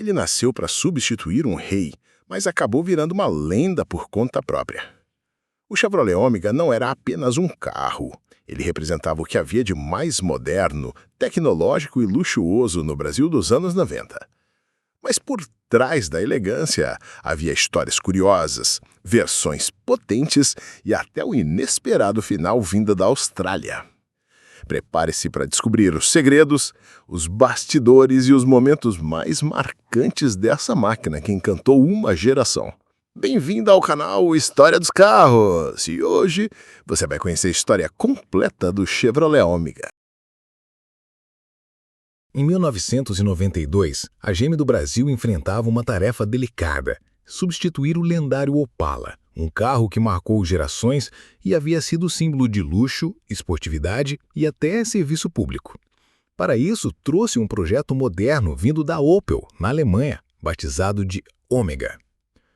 Ele nasceu para substituir um rei, mas acabou virando uma lenda por conta própria. O Chevrolet Ômega não era apenas um carro. Ele representava o que havia de mais moderno, tecnológico e luxuoso no Brasil dos anos 90. Mas por trás da elegância havia histórias curiosas, versões potentes e até o inesperado final vinda da Austrália. Prepare-se para descobrir os segredos, os bastidores e os momentos mais marcantes dessa máquina que encantou uma geração. Bem-vindo ao canal História dos Carros! E hoje você vai conhecer a história completa do Chevrolet Ômega. Em 1992, a GM do Brasil enfrentava uma tarefa delicada: substituir o lendário Opala, um carro que marcou gerações e havia sido símbolo de luxo, esportividade e até serviço público. Para isso, trouxe um projeto moderno vindo da Opel, na Alemanha, batizado de Ômega.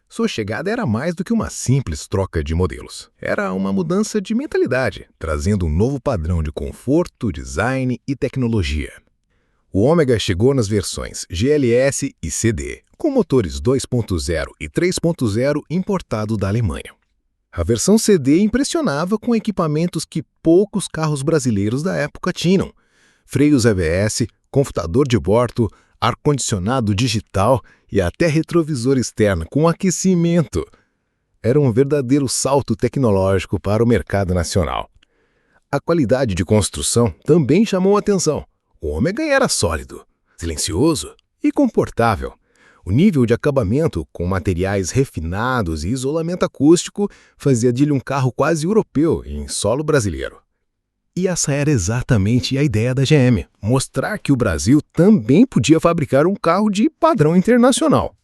Sua chegada era mais do que uma simples troca de modelos. Era uma mudança de mentalidade, trazendo um novo padrão de conforto, design e tecnologia. O Ômega chegou nas versões GLS e CD, com motores 2.0 e 3.0 importados da Alemanha. A versão CD impressionava com equipamentos que poucos carros brasileiros da época tinham: freios ABS, computador de bordo, ar-condicionado digital e até retrovisor externo com aquecimento. Era um verdadeiro salto tecnológico para o mercado nacional. A qualidade de construção também chamou a atenção. O Ômega era sólido, silencioso e confortável. O nível de acabamento, com materiais refinados e isolamento acústico, fazia dele um carro quase europeu em solo brasileiro. E essa era exatamente a ideia da GM, mostrar que o Brasil também podia fabricar um carro de padrão internacional.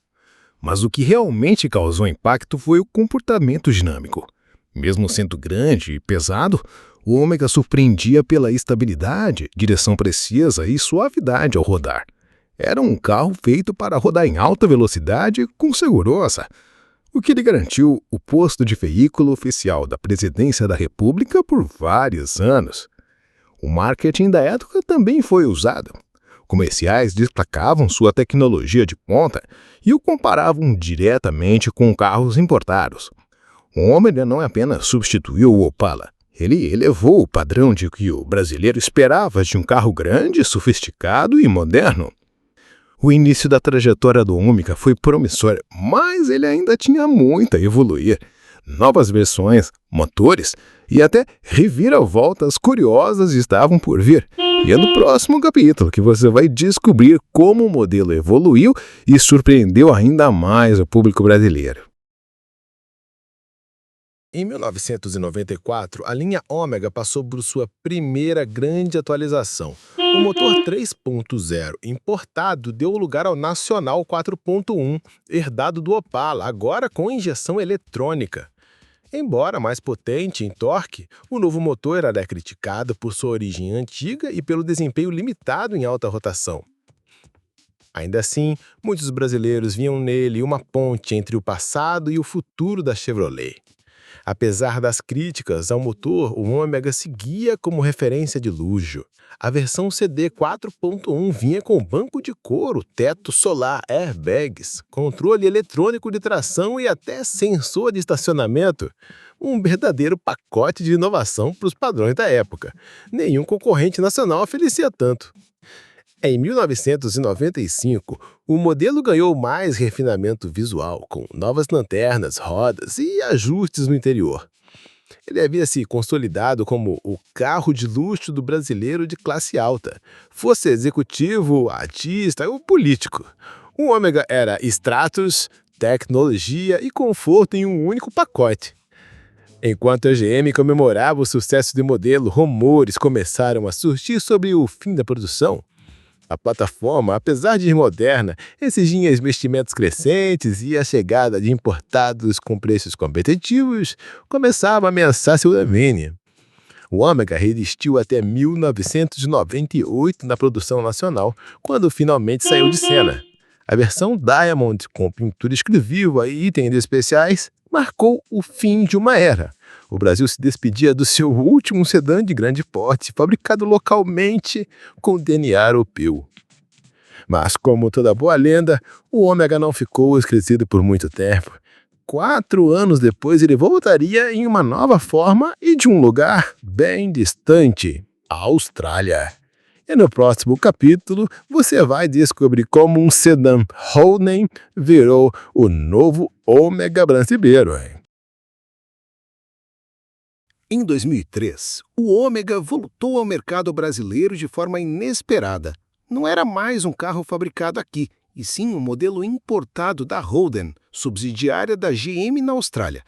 Mas o que realmente causou impacto foi o comportamento dinâmico. Mesmo sendo grande e pesado, o Ômega surpreendia pela estabilidade, direção precisa e suavidade ao rodar. Era um carro feito para rodar em alta velocidade com segurança, o que lhe garantiu o posto de veículo oficial da Presidência da República por vários anos. O marketing da época também foi usado. Comerciais destacavam sua tecnologia de ponta e o comparavam diretamente com carros importados. O Ômega não apenas substituiu o Opala, ele elevou o padrão de que o brasileiro esperava de um carro grande, sofisticado e moderno. O início da trajetória do Ômega foi promissor, mas ele ainda tinha muito a evoluir. Novas versões, motores e até reviravoltas curiosas estavam por vir. E é no próximo capítulo que você vai descobrir como o modelo evoluiu e surpreendeu ainda mais o público brasileiro. Em 1994, a linha Ômega passou por sua primeira grande atualização. O motor 3.0 importado deu lugar ao Nacional 4.1, herdado do Opala, agora com injeção eletrônica. Embora mais potente em torque, o novo motor era criticado por sua origem antiga e pelo desempenho limitado em alta rotação. Ainda assim, muitos brasileiros viam nele uma ponte entre o passado e o futuro da Chevrolet. Apesar das críticas ao motor, o Ômega seguia como referência de luxo. A versão CD 4.1 vinha com banco de couro, teto solar, airbags, controle eletrônico de tração e até sensor de estacionamento. Um verdadeiro pacote de inovação para os padrões da época. Nenhum concorrente nacional oferecia tanto. Em 1995, o modelo ganhou mais refinamento visual, com novas lanternas, rodas e ajustes no interior. Ele havia se consolidado como o carro de luxo do brasileiro de classe alta, fosse executivo, artista ou político. O Ômega era status, tecnologia e conforto em um único pacote. Enquanto a GM comemorava o sucesso do modelo, rumores começaram a surgir sobre o fim da produção. A plataforma, apesar de moderna, exigia investimentos crescentes e a chegada de importados com preços competitivos começava a ameaçar seu domínio. O Ômega resistiu até 1998 na produção nacional, quando finalmente saiu de cena. A versão Diamond, com pintura exclusiva e itens especiais, marcou o fim de uma era. O Brasil se despedia do seu último sedã de grande porte, fabricado localmente com DNA europeu. Mas, como toda boa lenda, o Ômega não ficou esquecido por muito tempo. 4 anos depois, ele voltaria em uma nova forma e de um lugar bem distante, a Austrália. E no próximo capítulo, você vai descobrir como um sedã Holden virou o novo Ômega brasileiro. Em 2003, o Ômega voltou ao mercado brasileiro de forma inesperada. Não era mais um carro fabricado aqui, e sim um modelo importado da Holden, subsidiária da GM na Austrália.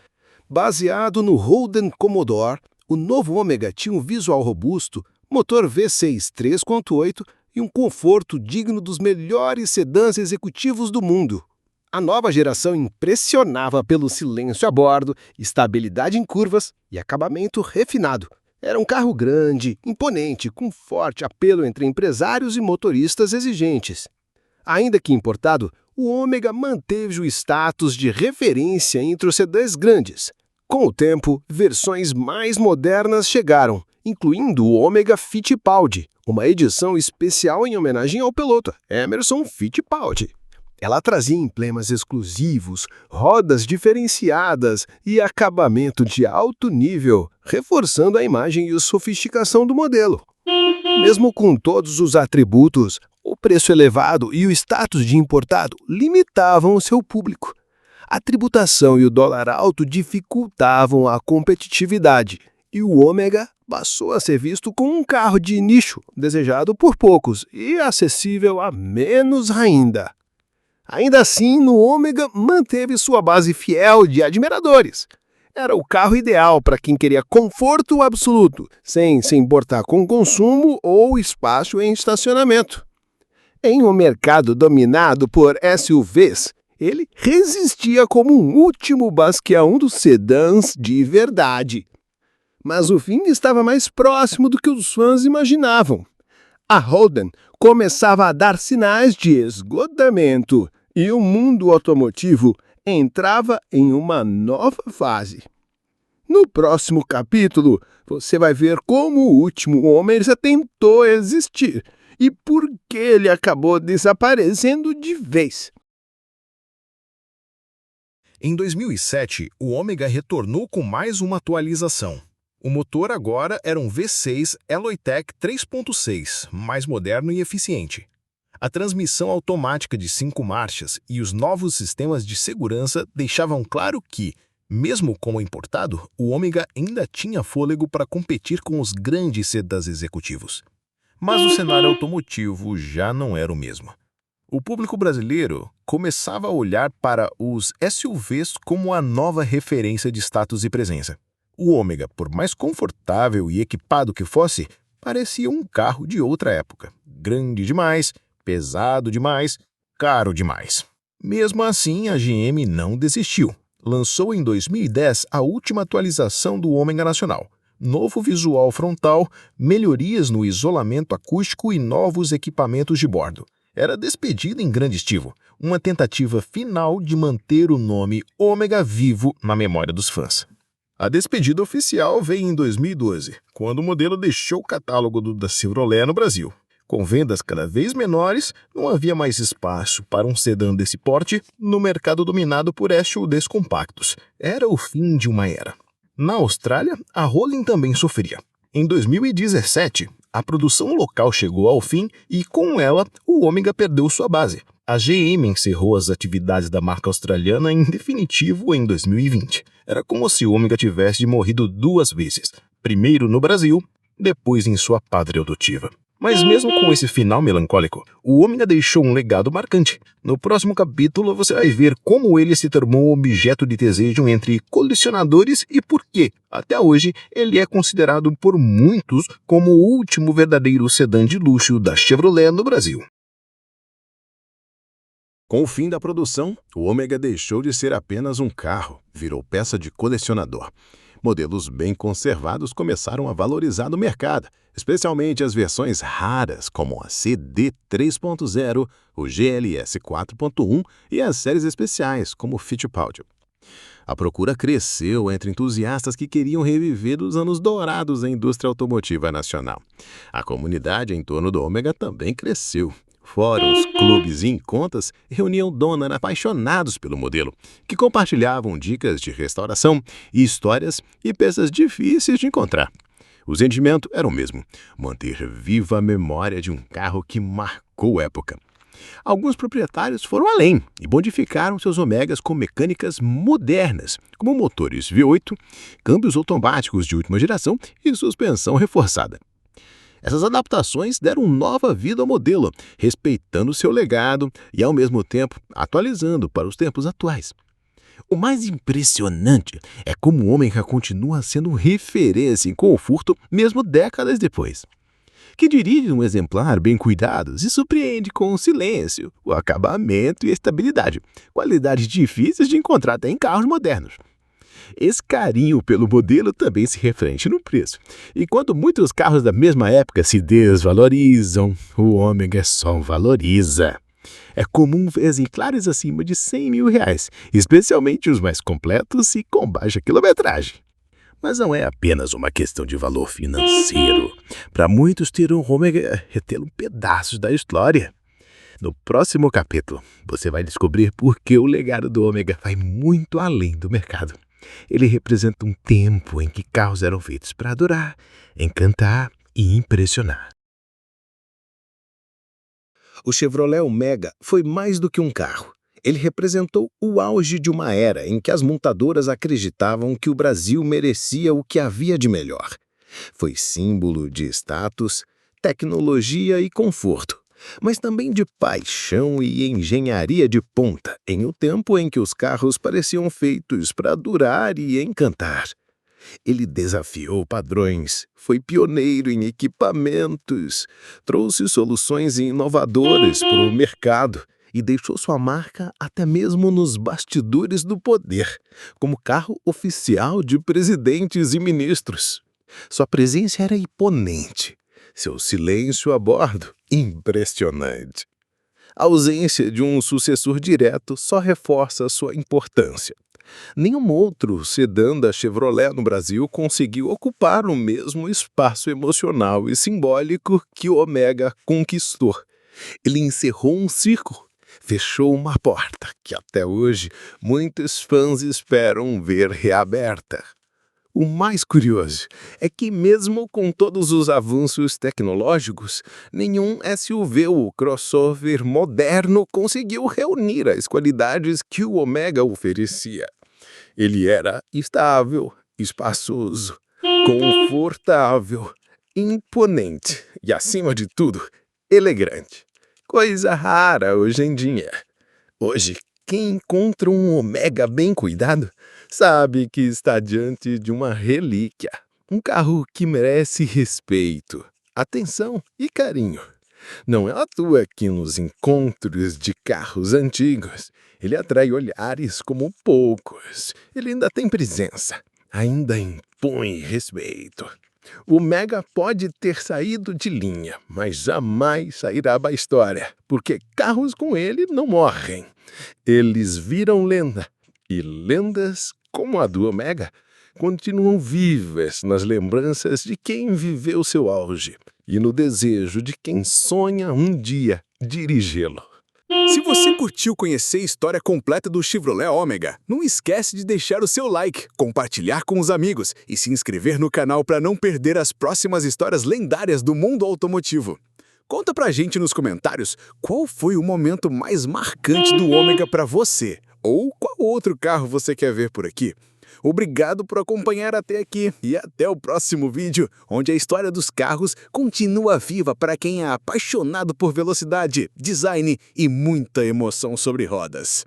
Baseado no Holden Commodore, o novo Ômega tinha um visual robusto, motor V6 3.8 e um conforto digno dos melhores sedãs executivos do mundo. A nova geração impressionava pelo silêncio a bordo, estabilidade em curvas e acabamento refinado. Era um carro grande, imponente, com forte apelo entre empresários e motoristas exigentes. Ainda que importado, o Ômega manteve o status de referência entre os sedãs grandes. Com o tempo, versões mais modernas chegaram, incluindo o Ômega Fittipaldi, uma edição especial em homenagem ao piloto Emerson Fittipaldi. Ela trazia emblemas exclusivos, rodas diferenciadas e acabamento de alto nível, reforçando a imagem e a sofisticação do modelo. Mesmo com todos os atributos, o preço elevado e o status de importado limitavam o seu público. A tributação e o dólar alto dificultavam a competitividade, e o Ômega passou a ser visto como um carro de nicho, desejado por poucos e acessível a menos ainda. Ainda assim, no Ômega manteve sua base fiel de admiradores. Era o carro ideal para quem queria conforto absoluto, sem se importar com consumo ou espaço em estacionamento. Em um mercado dominado por SUVs, ele resistia como um último bastião dos sedãs de verdade. Mas o fim estava mais próximo do que os fãs imaginavam. A Holden começava a dar sinais de esgotamento e o mundo automotivo entrava em uma nova fase. No próximo capítulo, você vai ver como o último homem tentou existir e por que ele acabou desaparecendo de vez. Em 2007, o Ômega retornou com mais uma atualização. O motor agora era um V6 Eloy-Tech 3.6, mais moderno e eficiente. A transmissão automática de 5 marchas e os novos sistemas de segurança deixavam claro que, mesmo como importado, o Ômega ainda tinha fôlego para competir com os grandes sedãs executivos. Mas o cenário automotivo já não era o mesmo. O público brasileiro começava a olhar para os SUVs como a nova referência de status e presença. O Ômega, por mais confortável e equipado que fosse, parecia um carro de outra época. Grande demais, pesado demais, caro demais. Mesmo assim, a GM não desistiu. Lançou em 2010 a última atualização do Ômega Nacional. Novo visual frontal, melhorias no isolamento acústico e novos equipamentos de bordo. Era despedida em grande estilo, uma tentativa final de manter o nome Ômega vivo na memória dos fãs. A despedida oficial veio em 2012, quando o modelo deixou o catálogo da Chevrolet no Brasil. Com vendas cada vez menores, não havia mais espaço para um sedã desse porte no mercado dominado por SUVs compactos. Era o fim de uma era. Na Austrália, a Holden também sofria. Em 2017, a produção local chegou ao fim e, com ela, o Ômega perdeu sua base. A GM encerrou as atividades da marca australiana em definitivo em 2020. Era como se o Ômega tivesse morrido 2 vezes, primeiro no Brasil, depois em sua pátria adotiva. Mas mesmo com esse final melancólico, o Ômega deixou um legado marcante. No próximo capítulo você vai ver como ele se tornou um objeto de desejo entre colecionadores e por que, até hoje, ele é considerado por muitos como o último verdadeiro sedã de luxo da Chevrolet no Brasil. Com o fim da produção, o Ômega deixou de ser apenas um carro, virou peça de colecionador. Modelos bem conservados começaram a valorizar no mercado, especialmente as versões raras, como a CD 3.0, o GLS 4.1 e as séries especiais, como o Fittipaldi. A procura cresceu entre entusiastas que queriam reviver os anos dourados da indústria automotiva nacional. A comunidade em torno do Ômega também cresceu. Fóruns, clubes e encontros reuniam donas apaixonados pelo modelo, que compartilhavam dicas de restauração, histórias e peças difíceis de encontrar. O sentimento era o mesmo: manter viva a memória de um carro que marcou época. Alguns proprietários foram além e modificaram seus Omegas com mecânicas modernas, como motores V8, câmbios automáticos de última geração e suspensão reforçada. Essas adaptações deram nova vida ao modelo, respeitando seu legado e, ao mesmo tempo, atualizando para os tempos atuais. O mais impressionante é como o Ômega continua sendo referência em conforto mesmo décadas depois. Quem dirige um exemplar bem cuidado se surpreende com o silêncio, o acabamento e a estabilidade, qualidades difíceis de encontrar até em carros modernos. Esse carinho pelo modelo também se reflete no preço. Enquanto muitos carros da mesma época se desvalorizam, o Ômega só valoriza. É comum ver exemplares acima de R$100 mil, especialmente os mais completos e com baixa quilometragem. Mas não é apenas uma questão de valor financeiro. Para muitos, ter um Ômega é ter um pedaço da história. No próximo capítulo, você vai descobrir por que o legado do Ômega vai muito além do mercado. Ele representa um tempo em que carros eram feitos para durar, encantar e impressionar. O Chevrolet Ômega foi mais do que um carro. Ele representou o auge de uma era em que as montadoras acreditavam que o Brasil merecia o que havia de melhor. Foi símbolo de status, tecnologia e conforto, mas também de paixão e engenharia de ponta, em um tempo em que os carros pareciam feitos para durar e encantar. Ele desafiou padrões, foi pioneiro em equipamentos, trouxe soluções inovadoras para o mercado e deixou sua marca até mesmo nos bastidores do poder, como carro oficial de presidentes e ministros. Sua presença era imponente, seu silêncio a bordo impressionante. A ausência de um sucessor direto só reforça sua importância. Nenhum outro sedã da Chevrolet no Brasil conseguiu ocupar o mesmo espaço emocional e simbólico que o Ômega conquistou. Ele encerrou um ciclo, fechou uma porta que até hoje muitos fãs esperam ver reaberta. O mais curioso é que, mesmo com todos os avanços tecnológicos, nenhum SUV ou crossover moderno conseguiu reunir as qualidades que o Ômega oferecia. Ele era estável, espaçoso, confortável, imponente e, acima de tudo, elegante. Coisa rara hoje em dia. Hoje, quem encontra um Ômega bem cuidado sabe que está diante de uma relíquia. Um carro que merece respeito, atenção e carinho. Não é à toa que nos encontros de carros antigos, ele atrai olhares como poucos. Ele ainda tem presença, ainda impõe respeito. O Ômega pode ter saído de linha, mas jamais sairá da história, porque carros com ele não morrem. Eles viram lenda, e lendas como a do Ômega continuam vivas nas lembranças de quem viveu seu auge e no desejo de quem sonha um dia dirigi-lo. Se você curtiu conhecer a história completa do Chevrolet Ômega, não esquece de deixar o seu like, compartilhar com os amigos e se inscrever no canal para não perder as próximas histórias lendárias do mundo automotivo. Conta pra gente nos comentários qual foi o momento mais marcante do Ômega para você, ou qual outro carro você quer ver por aqui. Obrigado por acompanhar até aqui e até o próximo vídeo, onde a história dos carros continua viva para quem é apaixonado por velocidade, design e muita emoção sobre rodas.